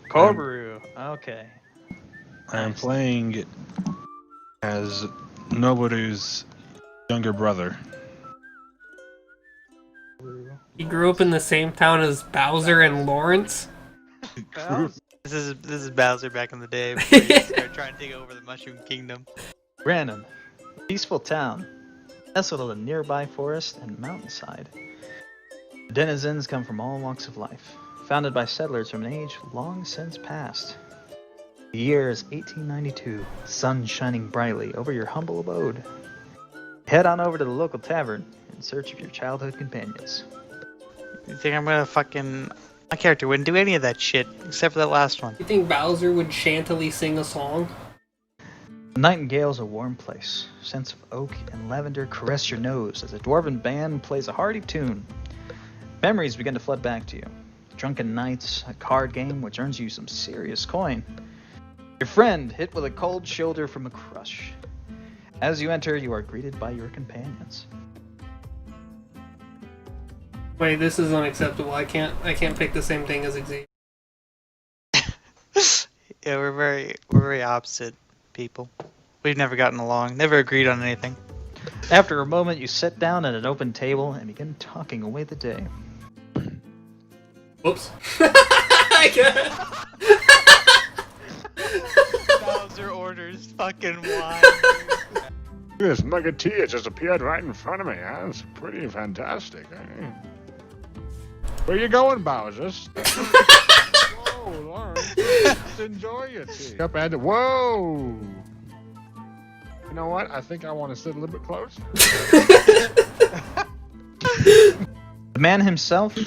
Koboru. Okay. I am Nice. playing as Noboru's younger brother. He grew up in the same town as Bowser and Laurence. This is Bowser back in the day before he started trying to take over the Mushroom Kingdom. Random. Peaceful town. Nestled in a nearby forest and mountainside. The denizens come from all walks of life, founded by settlers from an age long since past. The year is 1892, sun shining brightly over your humble abode. Head on over to the local tavern in search of your childhood companions. You think I'm gonna fucking... My character wouldn't do any of that shit, except for that last one. You think Bowser would chantily sing a song? The Nightingale's a warm place. Scents of oak and lavender caress your nose as a dwarven band plays a hearty tune. Memories begin to flood back to you. Drunken nights, a card game which earns you some serious coin. Your friend hit with a cold shoulder from a crush. As you enter, you are greeted by your companions. Wait, this is unacceptable. I can't pick the same thing as Xavier. Yeah, we're very opposite people. We've never gotten along, never agreed on anything. After a moment, you sit down at an open table and begin talking away the day. Whoops. Bowser orders fucking wine. This mug of tea has just appeared right in front of me. That's pretty fantastic. Where you going, Bowser? Whoa, Laurence. Just enjoy your tea. Up and whoa. You know what? I think I want to sit a little bit closer. The man himself,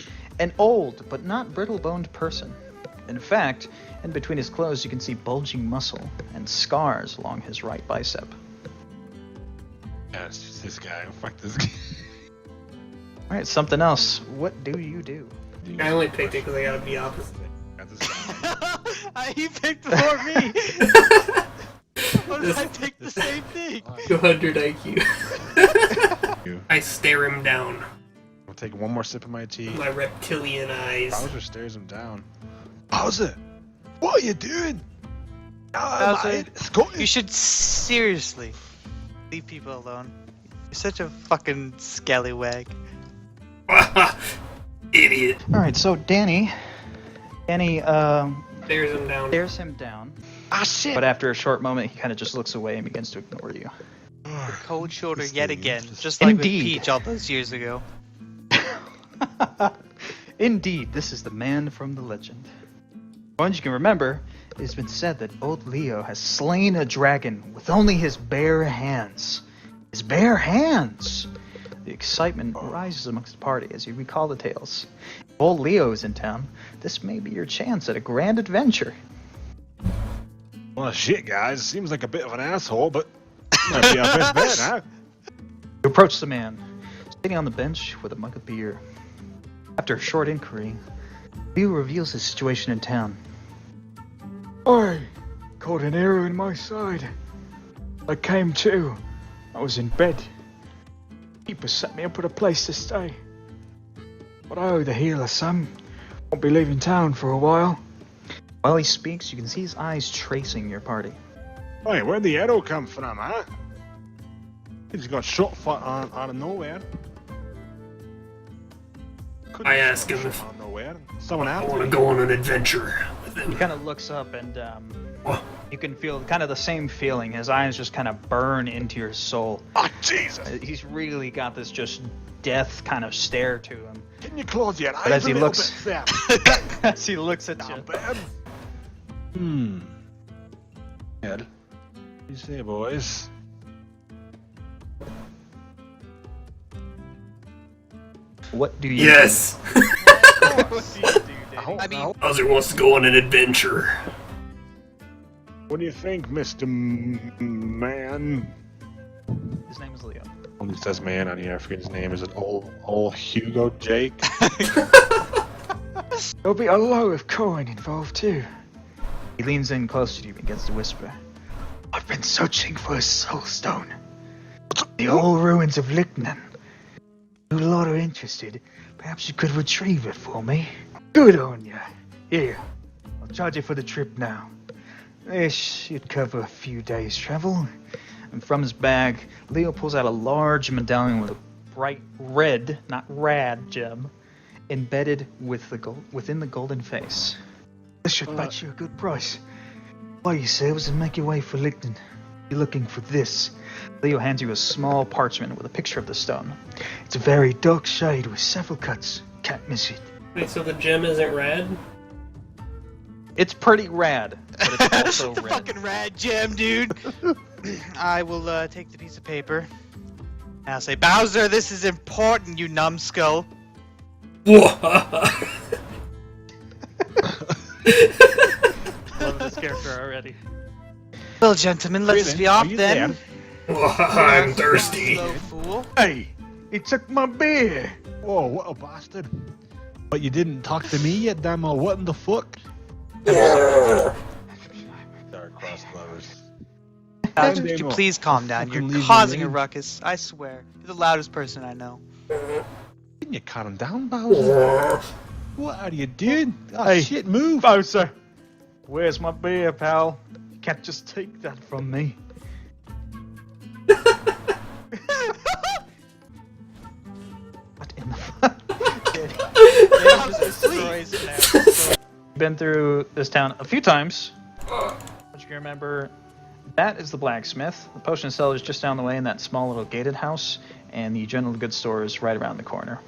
an old but not brittle-boned person. In fact, in between his clothes you can see bulging muscle and scars along his right bicep. Yeah, it's just this guy. Fuck this guy. Alright, something else. What do you do? I only picked it because I gotta be opposite. Got this guy. He picked before me. What if I picked the same thing? 200 IQ. I stare him down. I'll take one more sip of my tea. My reptilian eyes. Bowser stares him down. Bowser, what are you doing? Bowser, you should seriously leave people alone. You're such a fucking scallywag. Idiot. Alright, so Danny Stares him down. stares him down, Ah, shit! but after a short moment he kind of just looks away and begins to ignore you. Cold shoulder This yet thing again, is just like Indeed. with Peach all those years ago. Indeed, this is the man from the legend. One you can remember, it has been said that old Leo has slain a dragon with only his bare hands. His bare hands! The excitement rises amongst the party as you recall the tales. If old Leo is in town, this may be your chance at a grand adventure. Well, shit, guys. Seems like a bit of an asshole, but might be our best bet, huh? You approach the man, sitting on the bench with a mug of beer. After a short inquiry, Leo reveals his situation in town. I caught an arrow in my side. I came to. I was in bed. Keeper set me up with a place to stay. But I owe the healer some. Won't be leaving town for a while. While he speaks, you can see his eyes tracing your party. Hey, where'd the arrow come from, huh? He just got shot out of nowhere. Couldn't I have ask got him if shot out of nowhere. Someone I after want to him. go on an adventure with He him. kind of looks up and you can feel kind of the same feeling. His eyes just kind of burn into your soul. Oh, Jesus! He's really got this just death kind of stare to him. Can you close your eyes as a he little looks- bit, Sam? As he looks at you. Not bad. Ed, what do you say, boys? What do you Yes! I mean, Bowser wants to go on an adventure. What do you think, Mr. Man? do? His name is Leo. Only says man on here. I forget his name. Is it old Hugo Jake? There'll be a lot of coin involved too. He leans in close to you and begins to whisper. I've been searching for a soul stone. The old ruins of Lignan. You lot are interested. Perhaps you could retrieve it for me. Good on ya. Here, I'll charge you for the trip now. This should cover a few days' travel. And from his bag, Leo pulls out a large medallion with a bright red, not rad, gem embedded within the golden face. This should fetch you a good price. Buy yourselves and make your way for Licton. You're looking for this. Leo hands you a small parchment with a picture of the stone. It's a very dark shade with several cuts. Can't miss it. Wait, so the gem isn't red? It's pretty rad, but it's also the red. fucking rad gem, dude. I will take the piece of paper. And I'll say, Bowser, this is important, you numbskull. Love this character already. Well, gentlemen, let us be off then. I'm thirsty. Slow fool. Hey, he took my beer. Whoa, what a bastard. But you didn't talk to me yet, damn it. What in the fuck? Sorry, cross lovers. Bowser, would you please calm down? You're Fucking leave causing me a alone. ruckus. I swear. You're the loudest person I know. Didn't you calm down, Bowser? What are you doing? Oh, Hey. shit, move. Bowser, where's my beer, pal? You can't just take that from me. What in the fuck? Been through this town a few times. But you can remember, that is the blacksmith. The potion seller is just down the way in that small little gated house, and the general goods store is right around the corner.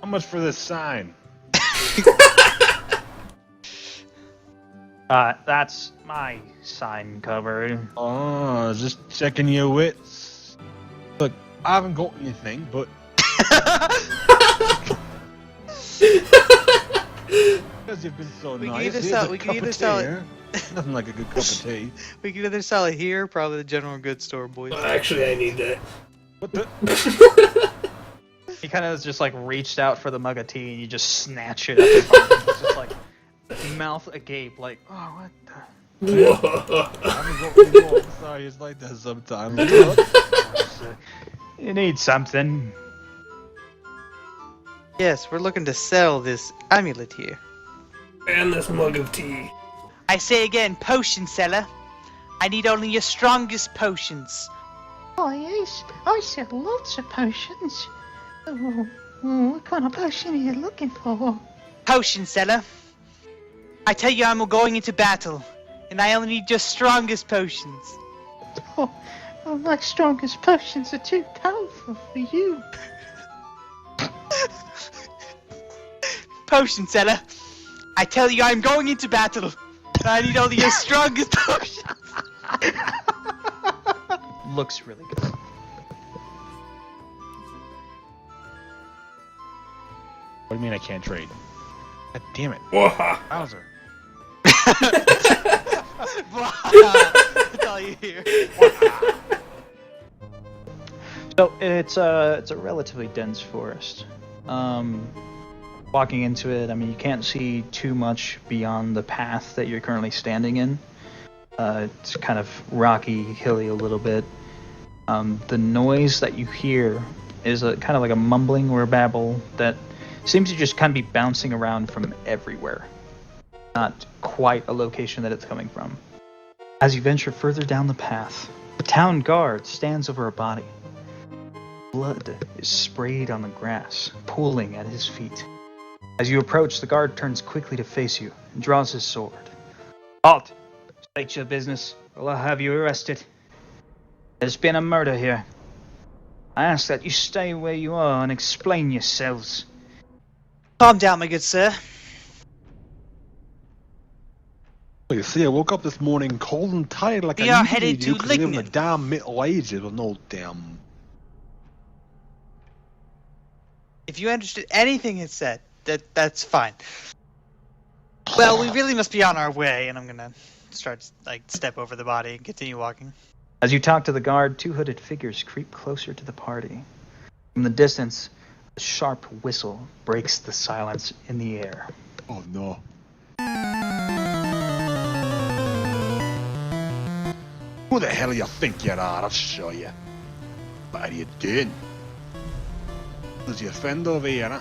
How much for this sign? That's my sign cover. Oh, just checking your wits. Look, I haven't got anything, but because you've been so We can nice. either here's sell- a we can cup either of sell tea, it- huh? Nothing like a good cup of tea. We can either sell it here or probably the general goods store, boys. Actually, I need that. What the? He kind of just like reached out for the mug of tea, and you just snatch it up. It's just like mouth agape, like, oh, what the. I haven't got any more. I'm sorry, it's like that sometimes. You need something. Yes, we're looking to sell this amulet here. And this mug of tea. I say again, potion seller. I need only your strongest potions. Oh yes, I sell lots of potions. Oh, what kind of potion are you looking for? Potion seller. I tell you I'm going into battle, and I only need your strongest potions. Oh, my strongest potions are too powerful for you. Potion seller. I tell you I'm going into battle, and I need only your strongest potions. Looks really good. What do you mean I can't trade? God damn it. Bowser. That's all you hear. So it's a relatively dense forest. Walking into it, I mean, you can't see too much beyond the path that you're currently standing in. It's kind of rocky, hilly a little bit. The noise that you hear is a kind of like a mumbling or a babble that seems to just kind of be bouncing around from everywhere. Not quite a location that it's coming from. As you venture further down the path, the town guard stands over a body. Blood is sprayed on the grass, pooling at his feet. As you approach, the guard turns quickly to face you and draws his sword. Halt! State your business, or I'll have you arrested. There's been a murder here. I ask that you stay where you are and explain yourselves. Calm down, my good sir. Well, you see, I woke up this morning cold and tired like We I are usually headed do to 'cause we live in the Lignin. damn Middle Ages with no damn... If you understood anything it said, that's fine. Well, we really must be on our way, and I'm gonna step over the body and continue walking. As you talk to the guard, two hooded figures creep closer to the party. From the distance, a sharp whistle breaks the silence in the air. Oh no. Who the hell you think you are? I'll show you. What are you doing? There's your friend over here, huh?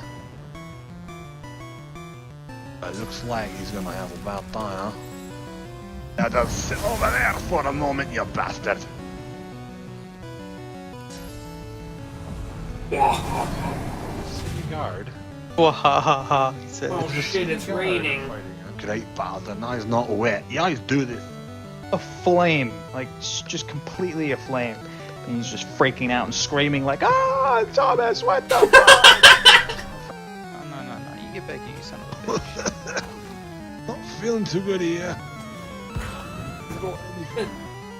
It looks like he's gonna have a bad time, huh? Now just sit over there for a moment, you bastard. City guard. Wahaha, he said. Oh shit, it's raining. Great bastard, now he's not wet. You always do this. A flame, like just completely aflame. And he's just freaking out and screaming like, "Ah, Thomas, what the fuck?" No. You get back here, you son of a bitch. Not feeling too good here.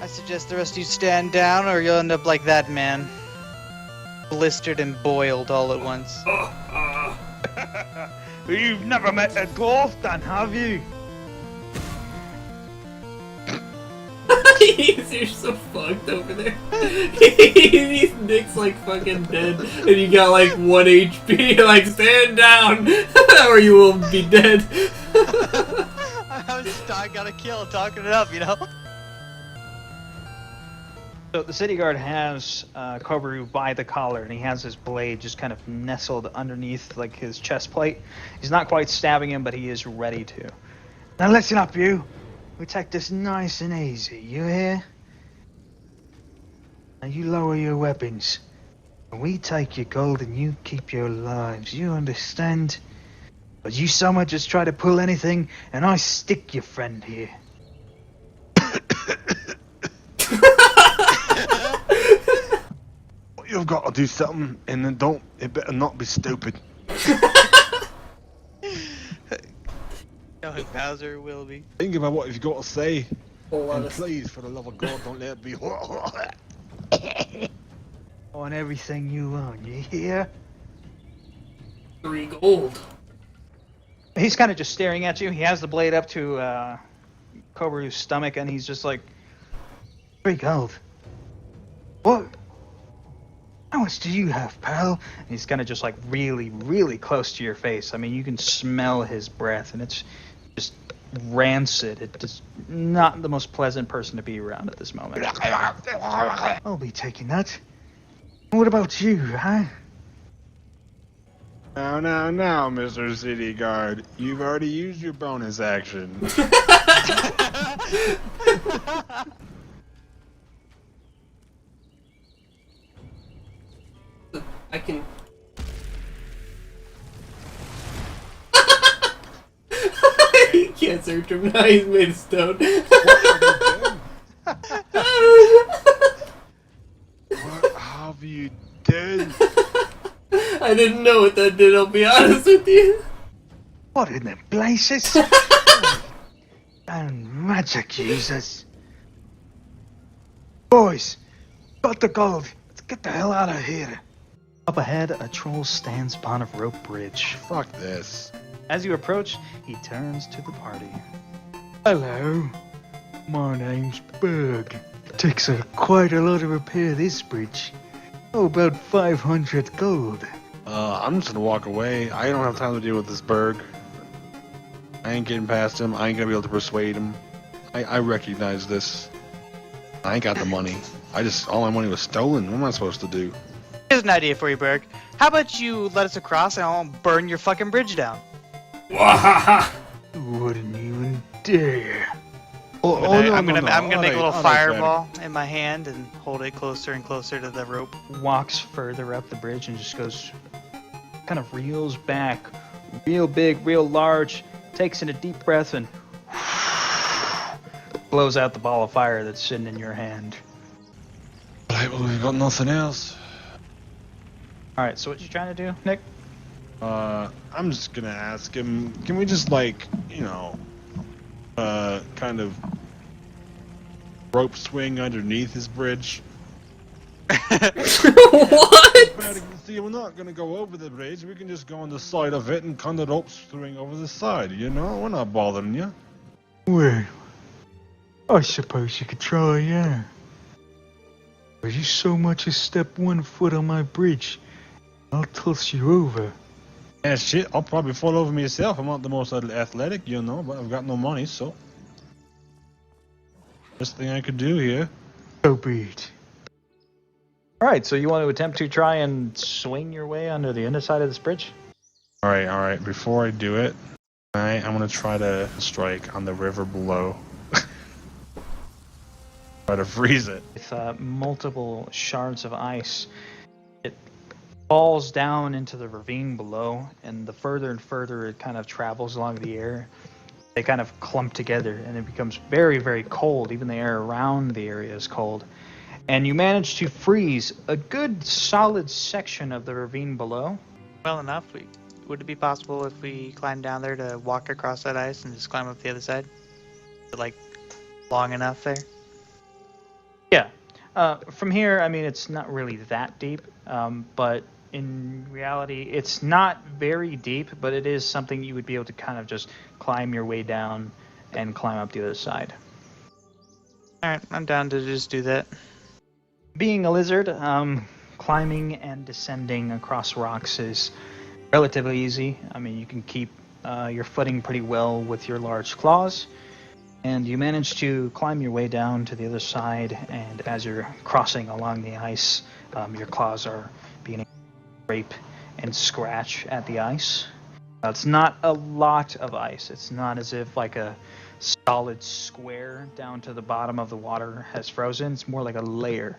I suggest the rest of you stand down or you'll end up like that man. Blistered and boiled all at once. You've never met a dwarf, then, have you? You're so fucked over there. His Nick's like fucking dead, and you got like 1 HP. You're like, stand down, or you will be dead. I gotta kill, talking it up, you know? So the city guard has Koboru by the collar, and he has his blade just kind of nestled underneath like his chest plate. He's not quite stabbing him, but he is ready to. Now listen up, you. We take this nice and easy, you hear? Now you lower your weapons. We take your gold and you keep your lives, you understand? But you so much as try to pull anything, and I stick your friend here. You've got to do something, and then it better not be stupid. No, Bowser will be. Think about what you've got to say. Whole lot And of please, for the love of God, don't let it be. On everything you own, you hear? 3 gold. He's kind of just staring at you. He has the blade up to Koboru's stomach, and he's just like, 3 gold. What? How much do you have, pal? and he's kind of just like really, really close to your face. I mean, you can smell his breath, and it's just rancid. It's not the most pleasant person to be around at this moment. I'll be taking that. What about you, huh? Now, Mr. City Guard. You've already used your bonus action. I can. You can't search him now. He's made of stone. What have you done? I didn't know what that did. I'll be honest with you. What in the blazes? And magic users. Boys, got the gold. Let's get the hell out of here. Up ahead, a troll stands upon a rope bridge. Fuck this. As you approach, he turns to the party. Hello. My name's Berg. It takes quite a lot to repair this bridge. Oh, about 500 gold. I'm just gonna walk away. I don't have time to deal with this Berg. I ain't getting past him. I ain't gonna be able to persuade him. I recognize this. I ain't got the money. All my money was stolen. What am I supposed to do? Here's an idea for you, Berg. How about you let us across and I'll burn your fucking bridge down? Wahaha! Wouldn't even dare. I'm gonna make a little Alright, fireball in my hand and hold it closer and closer to the rope. Walks further up the bridge and just goes, kind of reels back, real big, real large, takes in a deep breath and blows out the ball of fire that's sitting in your hand. Alright, well, we've got nothing else. Alright, so what you trying to do, Nick? I'm just gonna ask him, can we just, like, you know, kind of rope swing underneath his bridge? What? See, we're not gonna go over the bridge, we can just go on the side of it and kind of rope swing over the side, you know? We're not bothering you. Well, I suppose you could try, yeah. But you so much as step 1 foot on my bridge, I'll toss you over. Yeah, shit, I'll probably fall over myself. I'm not the most athletic, you know, but I've got no money, so... Best thing I could do here. So be it. Alright, so you want to attempt to try and swing your way under the underside of this bridge? Alright, before I do it, Alright, I'm gonna try to strike on the river below. Try to freeze it. With multiple shards of ice, it falls down into the ravine below, and the further and further it kind of travels along the air, they kind of clump together, and it becomes very, very cold. Even the air around the area is cold. And you manage to freeze a good solid section of the ravine below. Well enough. Would it be possible if we climb down there to walk across that ice and just climb up the other side? Is it, like, long enough there? Yeah. From here, I mean, it's not really that deep, but in reality, it's not very deep, but it is something you would be able to kind of just climb your way down and climb up the other side. Alright, I'm down to just do that. Being a lizard, climbing and descending across rocks is relatively easy. I mean, you can keep your footing pretty well with your large claws, and you manage to climb your way down to the other side, and as you're crossing along the ice, your claws are beginning to scrape and scratch at the ice. It's not a lot of ice. It's not as if like a solid square down to the bottom of the water has frozen. It's more like a layer.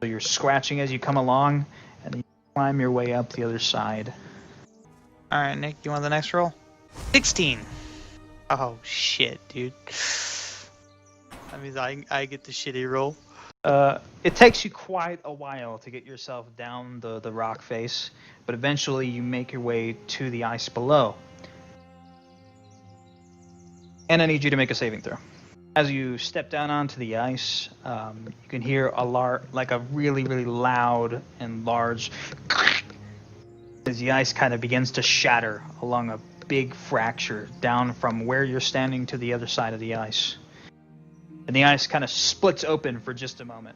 So you're scratching as you come along, and then you climb your way up the other side. Alright, Nick, you want the next roll? 16! Oh, shit, dude. That means I get the shitty roll. It takes you quite a while to get yourself down the rock face, but eventually you make your way to the ice below. And I need you to make a saving throw. As you step down onto the ice, you can hear a really, really loud and large as the ice kind of begins to shatter along a big fracture down from where you're standing to the other side of the ice. And the ice kind of splits open for just a moment.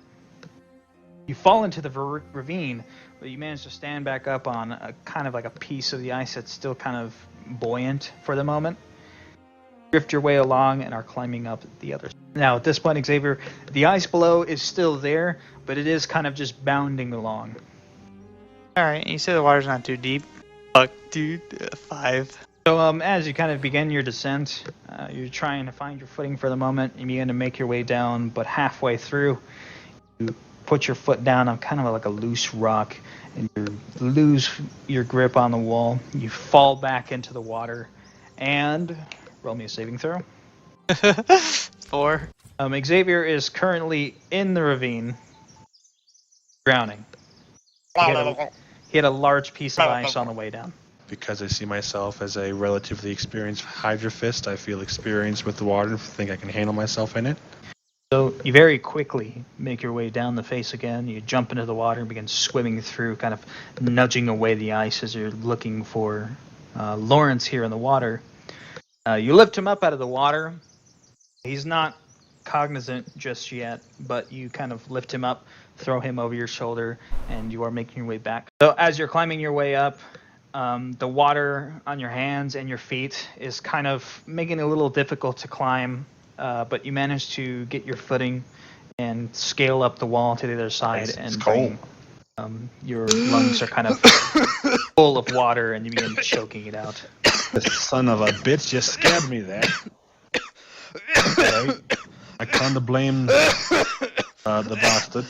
You fall into the ravine, but you manage to stand back up on a kind of like a piece of the ice that's still kind of buoyant for the moment. Drift your way along and are climbing up the other side. Now, at this point, Xavier, the ice below is still there, but it is kind of just bounding along. Alright, you say the water's not too deep. Fuck, dude. 5. So as you kind of begin your descent, you're trying to find your footing for the moment. You begin to make your way down, but halfway through, you put your foot down on kind of like a loose rock, and you lose your grip on the wall. You fall back into the water, and roll me a saving throw. 4. Xavier is currently in the ravine, drowning. He had a large piece of ice on the way down. Because I see myself as a relatively experienced Hydra Fist, I feel experienced with the water and think I can handle myself in it. So you very quickly make your way down the face again. You jump into the water and begin swimming through, kind of nudging away the ice as you're looking for Laurence here in the water. You lift him up out of the water. He's not cognizant just yet, but you kind of lift him up, throw him over your shoulder, and you are making your way back. So as you're climbing your way up, the water on your hands and your feet is kind of making it a little difficult to climb, but you manage to get your footing and scale up the wall to the other side. It's cold. Your lungs are kind of full of water, and you begin choking it out. The son of a bitch just stabbed me there. Right? I kind of blame the bastard.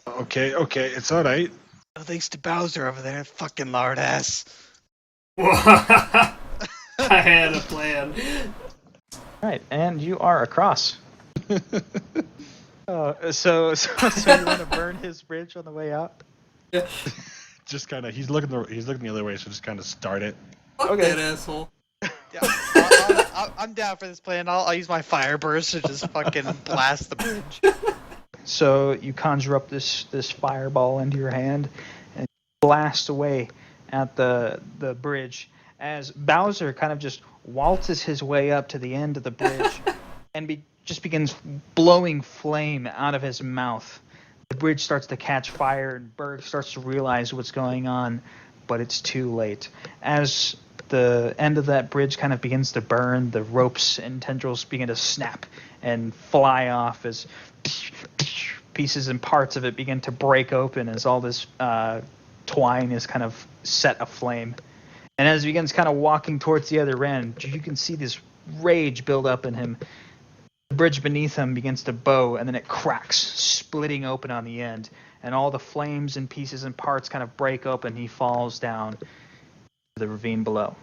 Okay, it's alright. Oh, thanks to Bowser over there, fucking lard ass. I had a plan. Right, and you are across. So you want to burn his bridge on the way out? Yeah. Just kind of, he's looking the other way, so just kind of start it. Fuck that asshole. Yeah, I'm down for this plan. I'll use my fire burst to just fucking blast the bridge. So you conjure up this fireball into your hand and blast away at the bridge as Bowser kind of just waltzes his way up to the end of the bridge and just begins blowing flame out of his mouth. The bridge starts to catch fire and Berg starts to realize what's going on, but it's too late. As the end of that bridge kind of begins to burn, the ropes and tendrils begin to snap and fly off as pieces and parts of it begin to break open as all this twine is kind of set aflame. And as he begins kind of walking towards the other end, you can see this rage build up in him. The bridge beneath him begins to bow, and then it cracks, splitting open on the end. And all the flames and pieces and parts kind of break open. He falls down to the ravine below.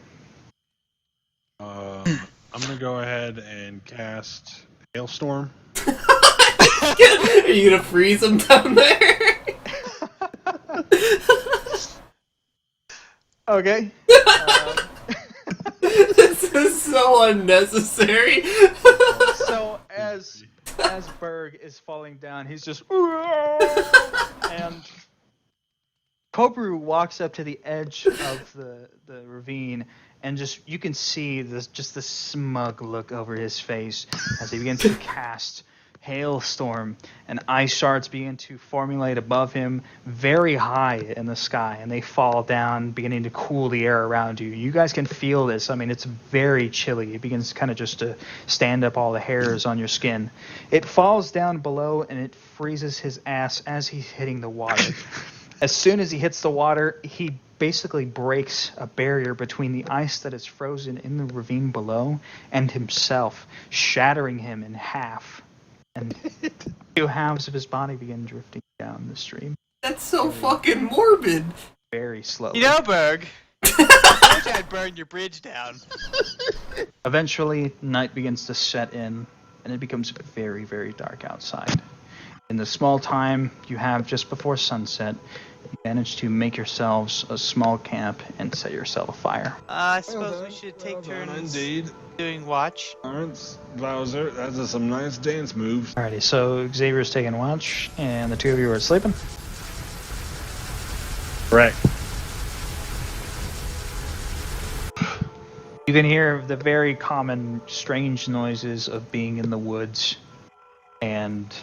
I'm gonna go ahead and cast Hailstorm. Are you gonna freeze him down there? Okay. This is so unnecessary. So as Berg is falling down, he's just and Koboru walks up to the edge of the ravine, and just you can see this smug look over his face as he begins to cast Hailstorm, and ice shards begin to formulate above him very high in the sky, and they fall down, beginning to cool the air around you. You guys can feel this. I mean, it's very chilly. It begins kind of just to stand up all the hairs on your skin. It falls down below, and it freezes his ass as he's hitting the water. As soon as he hits the water, he basically breaks a barrier between the ice that is frozen in the ravine below and himself, shattering him in half. And two halves of his body begin drifting down the stream. That's so fucking morbid. Very slowly. You know, Berg, I wish I'd burned your bridge down. Eventually, night begins to set in, and it becomes very, very dark outside. In the small time you have just before sunset, you manage to make yourselves a small camp and set yourself afire. I suppose we should take turns Indeed. doing watch. Laurence, Bowser, those are some nice dance moves. Alrighty, so Xavier's taking watch, and the two of you are sleeping. Correct. You can hear the very common, strange noises of being in the woods, and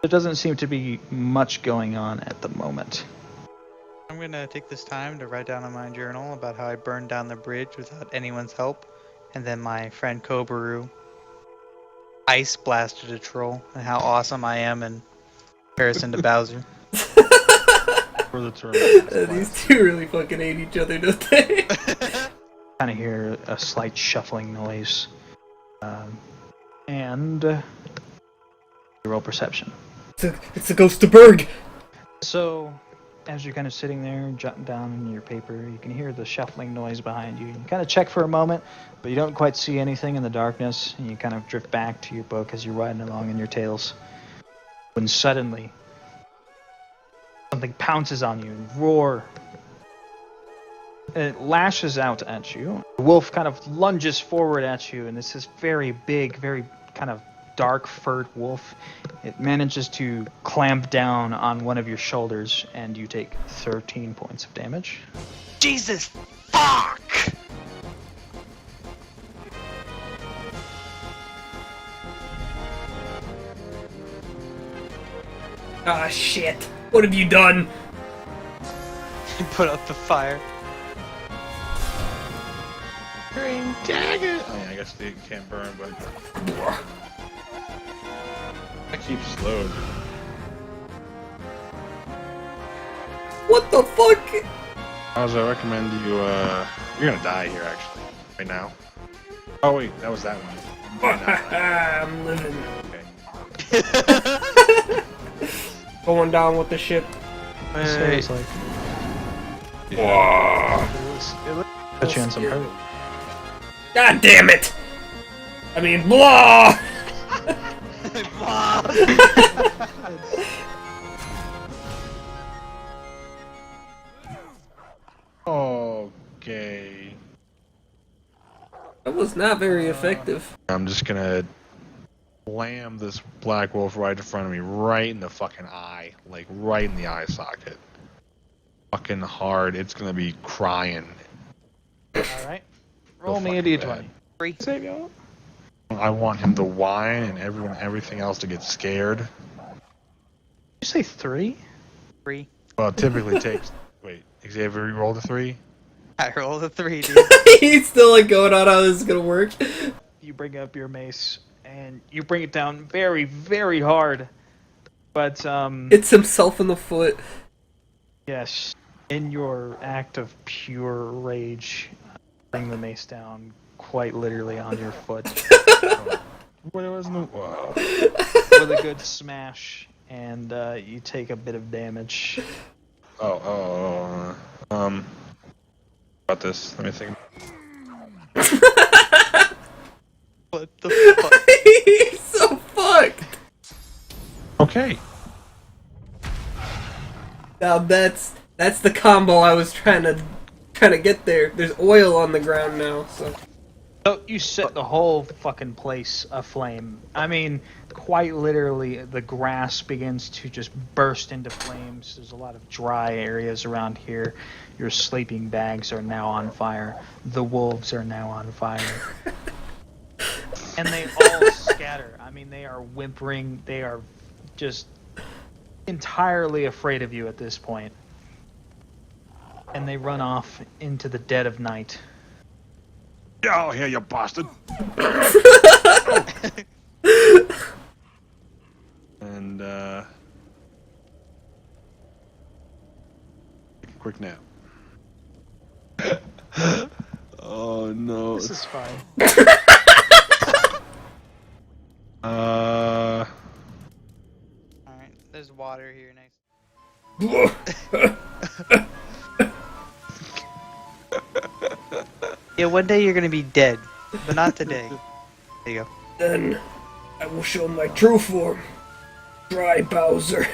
there doesn't seem to be much going on at the moment. I'm gonna take this time to write down in my journal about how I burned down the bridge without anyone's help, and then my friend Koboru ice blasted a troll, and how awesome I am in comparison to Bowser. For the turn. These two really fucking hate each other, don't they? Kind of hear a slight shuffling noise, and roll perception. It's a ghost of Berg. So, as you're kind of sitting there, jotting down in your paper, you can hear the shuffling noise behind you. You kind of check for a moment, but you don't quite see anything in the darkness, and you kind of drift back to your book as you're riding along in your tales. When suddenly, something pounces on you and roar. And it lashes out at you. The wolf kind of lunges forward at you, and this is very big, very kind of dark furred wolf. It manages to clamp down on one of your shoulders, and you take 13 points of damage. Jesus fuck! Ah, shit. What have you done? You put out the fire. Green dagger! Oh, yeah, I guess they can't burn, but I keep slowed. What the fuck? I recommend you, you're gonna die here, actually, right now. Oh, wait, that was that one. I'm living. Okay. Going down with the ship. So it's like, Whoa. put you in some hurt. God damn it! I mean, blah! Okay. That was not very effective. I'm just gonna slam this black wolf right in front of me, right in the fucking eye. Like, right in the eye socket. Fucking hard. It's gonna be crying. Alright. Roll So me a fucking d20. Three. Xavier. I want him to whine and everything else to get scared. Did you say 3? 3. Well, it typically takes... Wait, Xavier, you rolled a 3? I rolled a 3, dude. He's still like going on how this is gonna work. You bring up your mace, and you bring it down very, very hard. But, It's himself in the foot. yes. In your act of pure rage, bring the mace down quite literally on your foot What was no? Wow. with a good smash, and you take a bit of damage. About this. Let me think. What the fuck? He's so fucked. Okay. Now that's the combo I was trying to get there. There's oil on the ground now, so. So you set the whole fucking place aflame. I mean, quite literally, the grass begins to just burst into flames. There's a lot of dry areas around here. Your sleeping bags are now on fire. The wolves are now on fire. And they all scatter. I mean, they are whimpering. They are just entirely afraid of you at this point. And they run off into the dead of night. Get out here, you bastard! And quick nap. Oh no. This is fine. Alright, there's water here next. Yeah, one day you're gonna be dead, but not today. There you go. Then I will show my true form. Dry Bowser.